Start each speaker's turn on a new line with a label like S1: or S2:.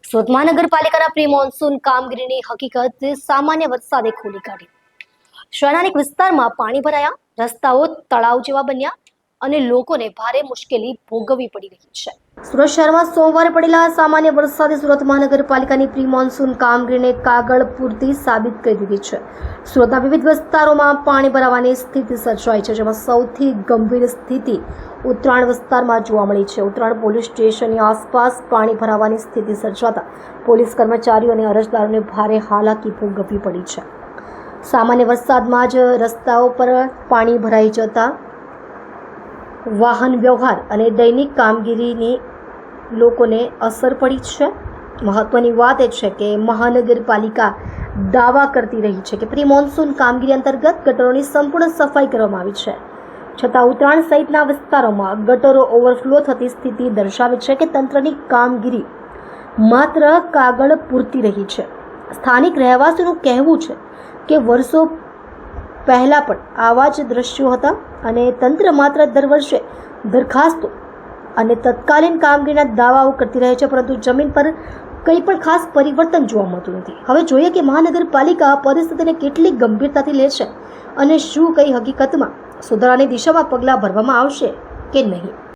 S1: સુરત મહાનગરપાલિકાના pre monsoon કામગીરીની હકીકત સામાન્ય વરસાદે ખોલી કાઢી. શહેરના અનેક વિસ્તારમાં પાણી ભરાયા, રસ્તાઓ તળાવ જેવા બન્યા અને લોકોને ભારે મુશ્કેલી ભોગવવી પડી રહી છે. સુરત શહેરમાં સોમવારે પડેલા સામાન્ય વરસાદે સુરત મહાનગરપાલિકાની પ્રી મોન્સૂન કામગીરીને કાગળ પૂરતી સાબિત કરી દીધી છે. સુરતના વિવિધ વિસ્તારોમાં પાણી ભરાવાની સ્થિતિ સર્જાઈ છે, જેમાં સૌથી ગંભીર સ્થિતિ ઉત્તરાણ વિસ્તારમાં જોવા મળી છે. ઉત્તરાણ પોલીસ સ્ટેશનની આસપાસ પાણી ભરાવાની સ્થિતિ સર્જાતા પોલીસ કર્મચારીઓ અને અરજદારોને ભારે હાલાકી ભોગવવી પડી છે. સામાન્ય વરસાદમાં જ રસ્તાઓ પર પાણી ભરાઈ જતા વાહન વ્યવહાર અને દૈનિક કામગીરીની લોકોને અસર પડી છે. મહત્વની વાત એ છે કે મહાનગરપાલિકા દાવા કરતી રહી છે કે પ્રી મોન્સૂન કામગીરી અંતર્ગત ગટરોની સંપૂર્ણ સફાઈ કરવામાં આવી છે, છતાં ઉત્તરાણ સહિતના વિસ્તારોમાં ગટરો ઓવરફ્લો થતી સ્થિતિ દર્શાવે છે કે તંત્રની કામગીરી માત્ર કાગળ પૂરતી રહી છે. સ્થાનિક રહેવાસીઓનું કહેવું છે કે વર્ષો પહેલાં પણ આવા જ દ્રશ્યો હતા અને તંત્ર માત્ર દર વર્ષે દરખાસ્તો અને તત્કાલીન કામગીરીના દાવાઓ કરતી રહે છે, પરંતુ જમીન પર કંઈ પણ ખાસ પરિવર્તન જોવા મળતું નથી. હવે જોઈએ કે મહાનગરપાલિકા પરિસ્થિતિને કેટલી ગંભીરતાથી લે છે અને શું કઈ હકીકતમાં સુધારાની દિશામાં પગલાં ભરવામાં આવશે કે નહીં.